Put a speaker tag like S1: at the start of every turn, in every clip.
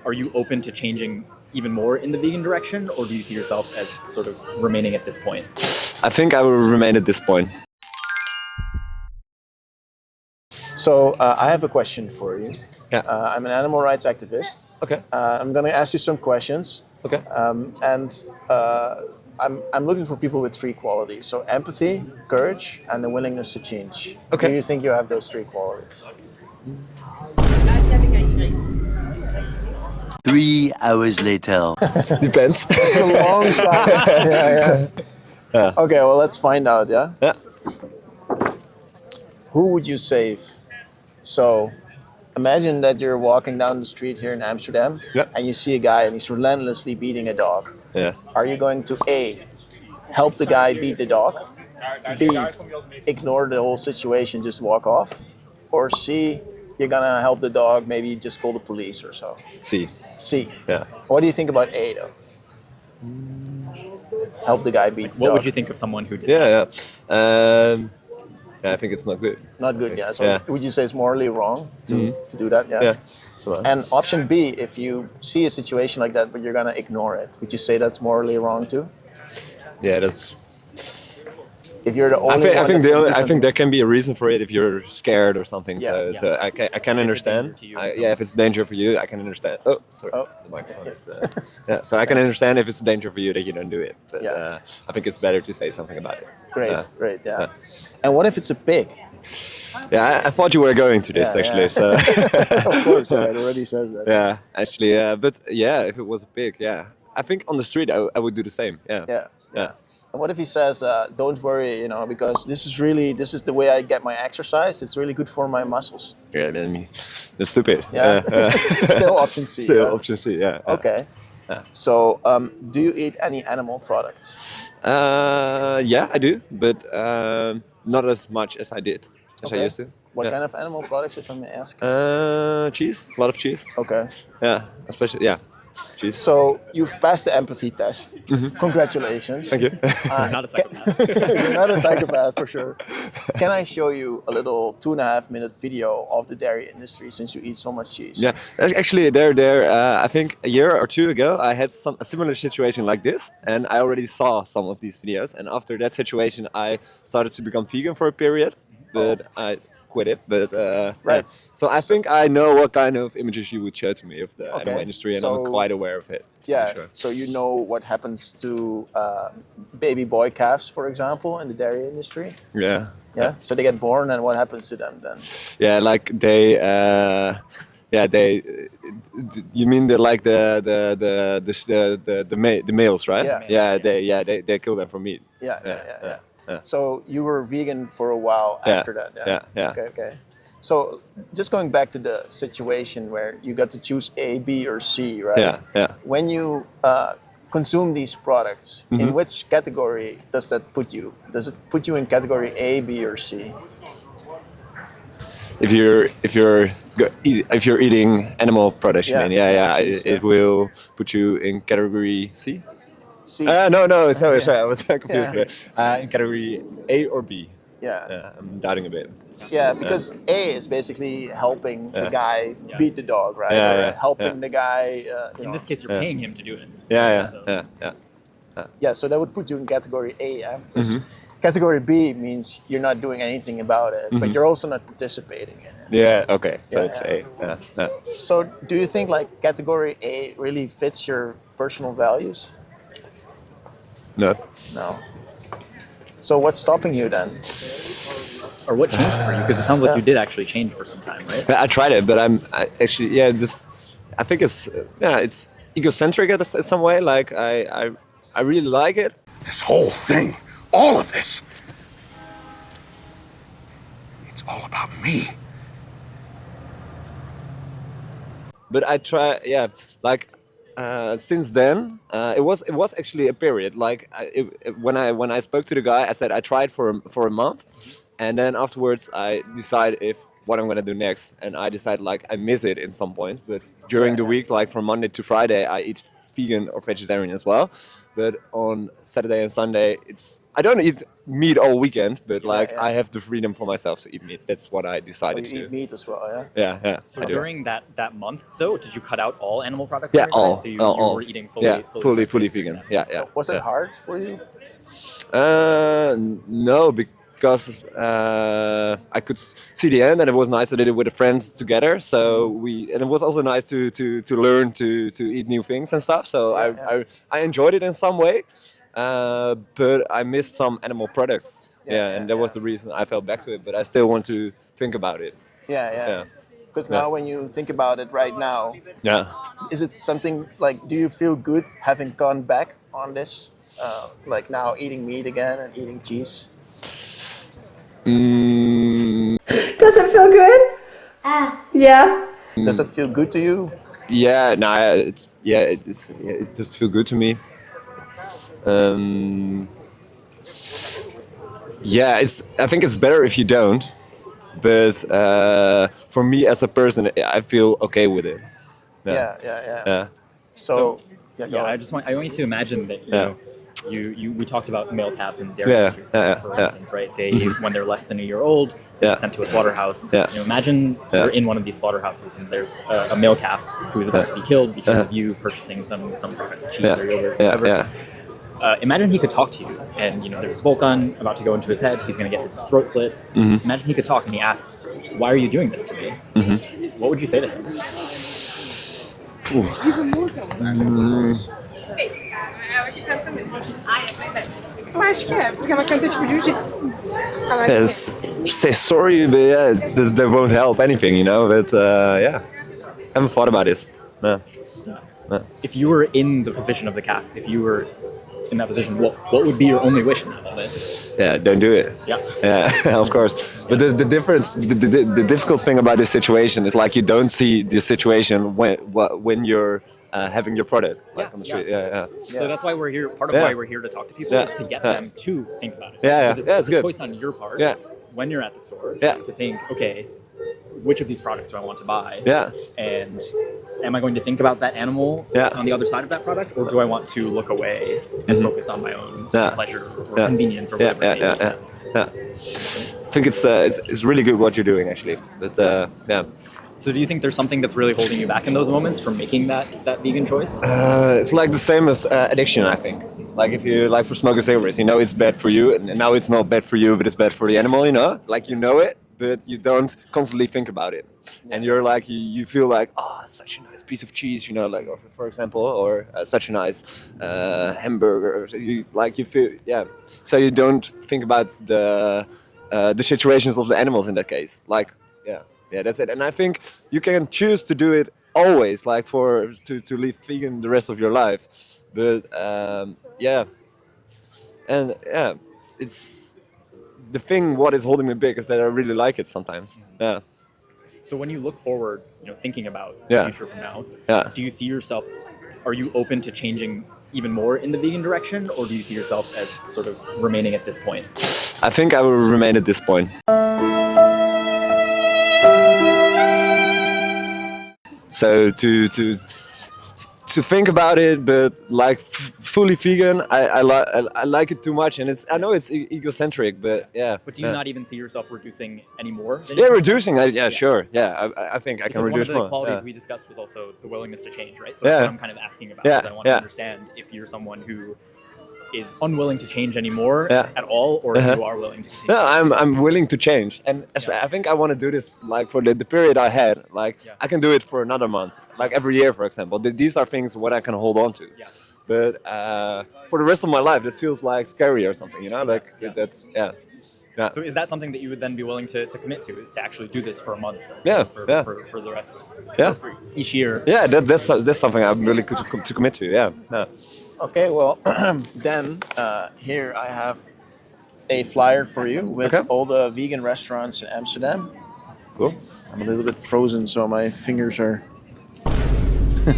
S1: are you open to changing even more in the vegan direction, or do you see yourself as sort of remaining at this point?
S2: I think I will remain at this point.
S3: So I have a question for you.
S2: Yeah.
S3: I'm an animal rights activist.
S2: Okay.
S3: I'm going to ask you some questions.
S2: Okay.
S3: I'm looking for people with 3 qualities. So empathy, courage, and the willingness to change.
S2: Okay.
S3: Do you think you have those 3 qualities?
S4: 3 hours later.
S2: Depends.
S3: It's a long silence. Yeah. Okay, well, let's find out, yeah?
S2: Yeah.
S3: Who would you save? So imagine that you're walking down the street here in Amsterdam,
S2: Yeah.
S3: and you see a guy and he's relentlessly beating a dog.
S2: Yeah.
S3: Are you going to A, help the guy beat the dog, B, ignore the whole situation, just walk off, or C, you're gonna help the dog, maybe just call the police or so?
S2: See.
S3: C.
S2: Yeah.
S3: What do you think about A though? Help the guy beat the
S1: What
S3: dog.
S1: would you think of someone who did
S2: Yeah.
S1: that?
S2: Yeah. Yeah. I think it's not good.
S3: Not good, yeah. So
S2: Yeah.
S3: would you say it's morally wrong to do that? Yeah.
S2: Yeah. So,
S3: And option B, if you see a situation like that, but you're gonna ignore it, would you say that's morally wrong too?
S2: yeah, that's.
S3: If you're the only
S2: I
S3: one
S2: think
S3: that can do
S2: I think
S3: something-
S2: there can be a reason for it if you're scared or something.
S3: Yeah.
S2: So I can understand.
S1: to you
S2: Yeah, if it's a danger for you, I can understand. Oh, sorry,
S3: Oh.
S2: the microphone is. Yeah, so I can understand if it's a danger for you that you don't do it. But
S3: Yeah.
S2: I think it's better to say something about it.
S3: Great, great, yeah. And what if it's a pig?
S2: Yeah, I thought you were going to this
S3: Yeah,
S2: actually.
S3: yeah.
S2: So
S3: Of course, yeah, it already says that.
S2: yeah, actually, but yeah, if it was a pig, yeah, I think on the street I would do the same. Yeah.
S3: Yeah.
S2: Yeah.
S3: And what if he says, "Don't worry, because this is the way I get my exercise. It's really good for my muscles."
S2: Yeah, then that's stupid.
S3: Yeah. Still option C.
S2: Still
S3: yeah?
S2: option C. Yeah.
S3: Okay. So, do you eat any animal products?
S2: Yeah, I do, but not as much as I did, as I
S3: Okay.
S2: used to.
S3: What
S2: Yeah.
S3: kind of animal products, if I may ask?
S2: Cheese, a lot of cheese.
S3: Okay.
S2: Yeah, especially cheese.
S3: So you've passed the empathy test. Congratulations.
S2: Thank you.
S1: Not a psychopath.
S3: You're not a psychopath for sure. Can I show you a little 2.5-minute video of the dairy industry since you eat so much cheese?
S2: Yeah, actually, I think a year or 2 ago, I had a similar situation like this, and I already saw some of these videos. And after that situation, I started to become vegan for a period, but I quit it. But
S3: Right.
S2: yeah. So I think I know what kind of images you would show to me of the
S3: Okay.
S2: animal industry, and
S3: So-
S2: I'm quite aware of it.
S3: Yeah.
S2: for sure.
S3: So you know what happens to baby boy calves, for example, in the dairy industry?
S2: Yeah.
S3: Yeah. So they get born, and what happens to them then?
S2: Yeah, like they. Yeah, they. You mean the males, right?
S3: Yeah.
S2: They kill them for meat.
S3: Yeah. So you were vegan for a while
S2: Yeah,
S3: after that.
S2: yeah.
S3: Okay. So just going back to the situation where you got to choose A, B, or C, right?
S2: Yeah.
S3: When you consume these products,
S2: Mm-hmm.
S3: in which category does that put you? Does it put you in category A, B, or C?
S2: If you're eating animal products, you
S3: Yeah,
S2: mean? Yeah.
S3: cheese,
S2: It will put you in category C.
S3: C.
S2: No. Sorry, I was confused.
S3: Yeah.
S2: In category A or B.
S3: Yeah.
S2: I'm doubting a bit.
S3: Yeah, because A is basically helping the guy beat the dog, right?
S2: Yeah,
S3: Or
S2: yeah,
S3: helping the guy.
S1: In this case, you're paying him to do it.
S2: Yeah.
S3: Yeah, so that would put you in category A. Yeah? 'Cause
S2: Mm-hmm.
S3: category B means you're not doing anything about it, but you're also not participating in it.
S2: Yeah. Okay. So
S3: Yeah,
S2: it's
S3: yeah.
S2: A. Yeah.
S3: So do you think like category A really fits your personal values?
S2: No.
S3: No. So what's stopping you then?
S1: Or what changed for you? Because it sounds like you did actually change for some time, right?
S2: I tried it, but I think it's egocentric in some way. Like I really like it.
S5: This whole thing, all of this, it's all about me.
S2: But I try, since then, it was actually a period. Like when I spoke to the guy, I said I tried for a month, and then afterwards I decide what I'm gonna do next, and I decide like I miss it in some points. But during the week, like from Monday to Friday, I eat vegan or vegetarian as well. But on Saturday and Sunday, I don't eat meat all weekend, but like I have the freedom for myself to eat meat. That's what I decided
S3: You
S2: to.
S3: eat meat as well, yeah?
S2: Yeah.
S1: So during that month, though, did you cut out all animal products?
S2: Yeah,
S1: during that?
S2: all.
S1: So you
S2: all.
S1: were eating fully
S2: fully vegan. Yeah.
S3: Was it hard for you?
S2: No, because I could see the end, and it was nice. I did it with the friends together. So and it was also nice to learn to eat new things and stuff. So I enjoyed it in some way, but I missed some animal products. And that was the reason I fell back to it. But I still want to think about it.
S3: Yeah. Because now when you think about it right now, is it something like, do you feel good having gone back on this? Like now eating meat again and eating cheese?
S6: Does it feel good? Yeah.
S3: Does it feel good to you?
S2: Yeah, it just feel good to me. I think it's better if you don't. But for me as a person, I feel okay with it.
S3: Yeah. So
S1: I want you to imagine that we talked about male calves in the dairy industry, for instance, right? They when they're less than a year old, they're sent to a slaughterhouse. Imagine you're in one of these slaughterhouses and there's a male calf who is about to be killed because of you purchasing some products, cheese or yogurt, whatever. Imagine he could talk to you, and there's a bolt gun about to go into his head. He's going to get his throat slit. Imagine he could talk, and he asks, "Why are you doing this to me?" What would you say to him?
S6: Eu acho que é, porque ela canta tipo jiu-jitsu.
S2: Say sorry, but that won't help anything, But haven't thought about this. No.
S1: If you were in the position of the calf, if you were in that position, what would be your only wish in that moment?
S2: Yeah, don't do it. Yeah, of course. But the difference, the difficult thing about this situation is like you don't see the situation when you're having your product on the street.
S1: So that's why we're here. Part of why we're here to talk to people is to get them to think about it.
S2: It's
S1: a
S2: good.
S1: choice on your part. When you're at the store, to think, okay, which of these products do I want to buy? And am I going to think about that animal on the other side of that product, or do I want to look away and focus on my own pleasure or convenience or whatever it may be?
S2: I think it's really good what you're doing actually. But
S1: So do you think there's something that's really holding you back in those moments from making that vegan choice?
S2: It's like the same as addiction, I think. Like if you like for smoking cigarettes, it's bad for you, and now it's not bad for you, but it's bad for the animal, Like it, but you don't constantly think about it. And you're like, you feel like, oh, such a nice piece of cheese, like, for example, or such a nice hamburger. You feel, So you don't think about the situations of the animals in that case. That's it. And I think you can choose to do it always, like to live vegan the rest of your life. But it's the thing. What is holding me back is that I really like it sometimes.
S1: So when you look forward, thinking about the future from now, do you see yourself? Are you open to changing even more in the vegan direction, or do you see yourself as sort of remaining at this point?
S2: I think I will remain at this point. So to think about it, but like fully vegan, I like it too much, and I know it's egocentric, but
S1: But do you not even see yourself reducing anymore?
S2: Reducing. Sure. I think I can reduce more.
S1: One of the qualities we discussed was also the willingness to change, right? So that's what I'm kind of asking about. Because I want to understand if you're someone who is unwilling to change anymore at all, or if you are willing to continue.
S2: No, I'm willing to change, and I think I want to do this like for the period I had. Like I can do it for another month, like every year, for example. These are things what I can hold on to. But for the rest of my life, that feels like scary or something, That's
S1: So is that something that you would then be willing to commit to? Is to actually do this for a month? For the rest. For each year.
S2: That's something I'm willing to commit to.
S3: Okay, well, then here I have a flyer for you with all the vegan restaurants in Amsterdam.
S2: Cool.
S3: I'm a little bit frozen, so my fingers are...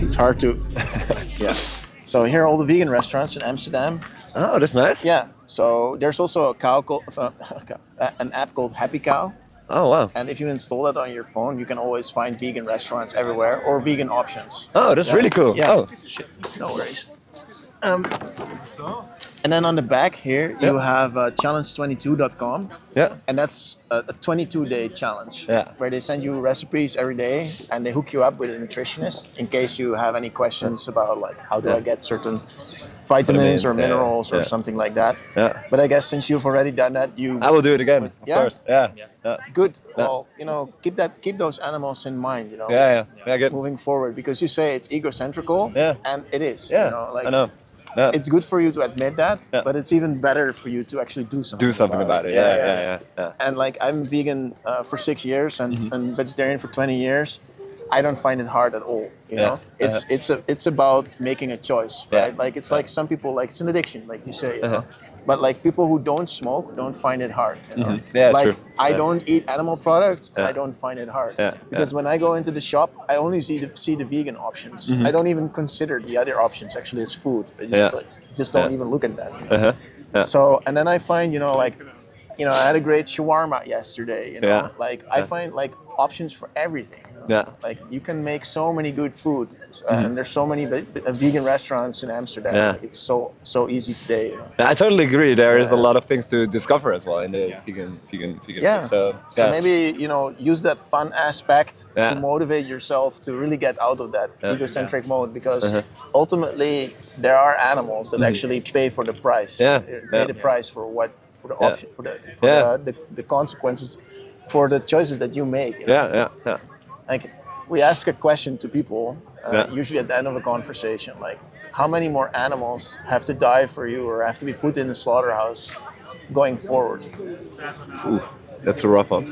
S3: it's hard to... So here are all the vegan restaurants in Amsterdam.
S2: Oh, that's nice.
S3: So there's also a cow called, an app called Happy Cow.
S2: Oh wow.
S3: And if you install that on your phone, you can always find vegan restaurants everywhere or vegan options.
S2: Oh, that's really cool.
S3: Yeah.
S2: Oh, shit.
S3: No worries. And then on the back here, you have challenge22.com.
S2: Yeah.
S3: And that's a 22-day challenge
S2: Yeah.
S3: where they send you recipes every day and they hook you up with a nutritionist in case you have any questions about like how do I get certain vitamins or minerals or something like that.
S2: Yeah.
S3: But I guess since you've already done that,
S2: I will do it again. Of
S3: Yeah?
S2: course. Yeah.
S3: good. Well, keep those animals in mind.
S2: Yeah. Good.
S3: Moving forward, because you say it's egocentrical, and it is.
S2: Yeah. I know. Yeah.
S3: It's good for you to admit that, but it's even better for you to actually do something.
S2: Do something about it. Yeah.
S3: And like I'm vegan for 6 years and vegetarian for 20 years. I don't find it hard at all. You know, it's about making a choice, right? Like it's like some people like it's an addiction, like you say. You know? But like people who don't smoke don't find it hard. You know?
S2: Yeah,
S3: like
S2: true.
S3: I don't eat animal products. I don't find it hard because when I go into the shop, I only see the vegan options. I don't even consider the other options actually as food. I just don't even look at that. You know? So and then I find I had a great shawarma yesterday. You know, like I find like options for everything.
S2: Yeah.
S3: Like you can make so many good food, and there's so many vegan restaurants in Amsterdam.
S2: Yeah.
S3: Like, it's so easy today. You know?
S2: I totally agree. There is a lot of things to discover as well in the vegan
S3: Yeah.
S2: food.
S3: So maybe use that fun aspect
S2: Yeah.
S3: to motivate yourself to really get out of that egocentric mode, because ultimately there are animals that actually pay for the price.
S2: Yeah.
S3: Pay the price for the option for the consequences for the choices that you make. You know?
S2: Yeah.
S3: Like we ask a question to people usually at the end of a conversation, like how many more animals have to die for you or have to be put in the slaughterhouse going forward?
S2: Ooh, that's a rough one.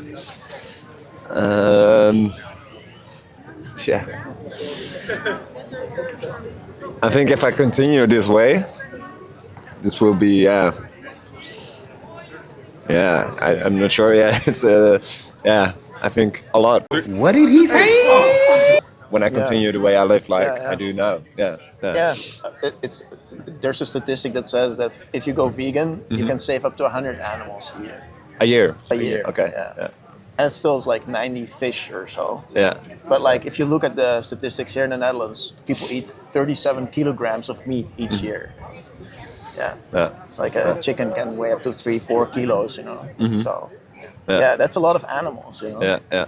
S2: Yeah. I think if I continue this way, this will be I'm not sure. It's I think a lot.
S5: What did he say?
S2: When I continue the way I live, I do now.
S3: There's a statistic that says that if you go vegan, you can save up to 100 animals a year.
S2: A year. Okay.
S3: And still it's like 90 fish or so.
S2: Yeah.
S3: But like if you look at the statistics here in the Netherlands, people eat 37 kilograms of meat each year. Yeah. It's like a chicken can weigh up to 3-4 kilos, So that's a lot of animals,
S2: Yeah.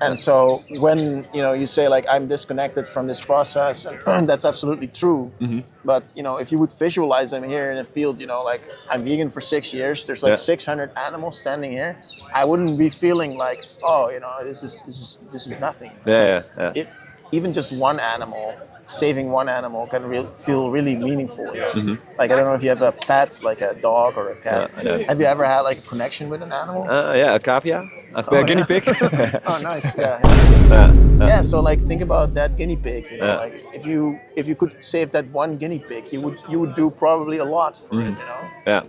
S3: And so when you say like I'm disconnected from this process, and that's absolutely true. But if you would visualize them here in a field, like I'm vegan for 6 years. There's like 600 animals standing here. I wouldn't be feeling like, this is nothing.
S2: Yeah.
S3: If even just one animal, saving one animal can feel really meaningful. Like I don't know if you have a pet, like a dog or a cat. Have you ever had like a connection with an animal?
S2: A cavia, a guinea pig.
S3: Oh, nice. Yeah. So like think about that guinea pig. Like if you could save that one guinea pig, you would do probably a lot for it.
S2: Yeah.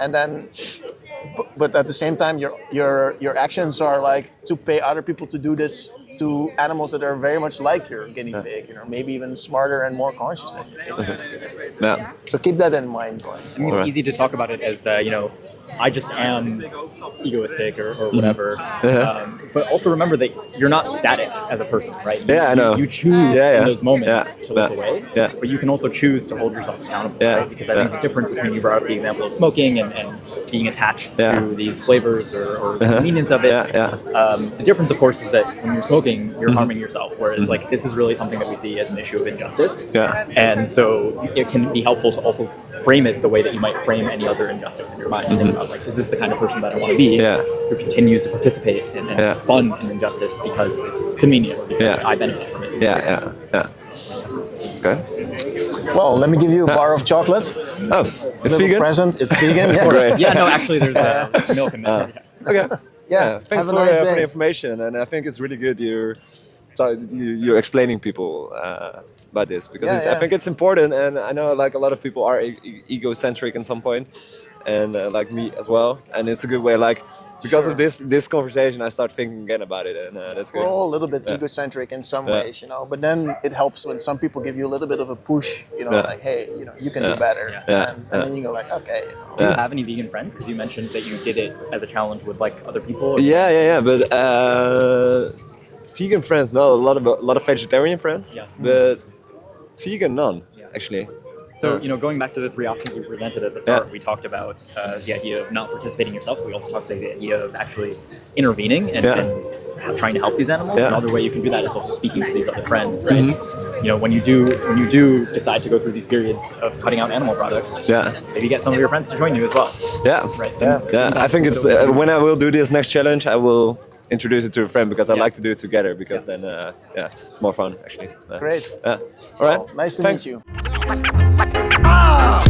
S3: And then, but at the same time, your actions are like to pay other people to do this to animals that are very much like your guinea pig, maybe even smarter and more conscious than you. So keep that in mind, Glenn.
S1: I mean, it's easy to talk about it as I just am egoistic or whatever. But also remember that you're not static as a person, right?
S2: I know.
S1: You choose in those moments to look away, but you can also choose to hold yourself accountable, right? Because I think the difference between, you brought up the example of smoking and being attached to these flavors or the convenience of it. The difference, of course, is that when you're smoking, you're harming yourself, whereas like this is really something that we see as an issue of injustice. And so it can be helpful to also frame it the way that you might frame any other injustice in your mind. Think about like, is this the kind of person that I want to be, who continues to participate and have fun in injustice because it's convenient or because I benefit from it.
S2: Okay.
S3: Well, let me give you a bar of chocolate.
S2: Oh, it's vegan?
S3: Present. It's vegan. Yeah.
S2: Great.
S1: No, actually there's milk in there.
S2: Okay.
S3: Yeah.
S2: Thanks
S3: Have
S2: for
S3: a nice
S2: the
S3: day.
S2: information, and I think it's really good you're explaining people about this, because I think it's important, and I know like a lot of people are egocentric at some point, and like me as well, and it's a good way like because
S3: Sure.
S2: of this conversation, I start thinking again about it, and that's good.
S3: We're all a little bit egocentric in some ways, you know. But then it helps when some people give you a little bit of a push, you know, like, hey, you know, you can do better, and then you go like, okay. You know.
S1: Do you have any vegan friends? Because you mentioned that you did it as a challenge with like other people.
S2: Yeah. But vegan friends, no. A lot of vegetarian friends, but vegan none, actually.
S1: So, you know, going back to the three options we presented at the start, we talked about the idea of not participating yourself. We also talked about the idea of actually intervening and trying to help these animals. Another way you can do that is also speaking to these other friends, right? You know, when you do decide to go through these periods of cutting out animal products, maybe get some of your friends to join you as well. Right.
S2: I think it's when I will do this next challenge, I will introduce it to a friend because I like to do it together because then it's more fun actually.
S3: Great.
S2: All right.
S3: Well, nice to
S2: Thanks.
S3: meet you.
S5: Ah!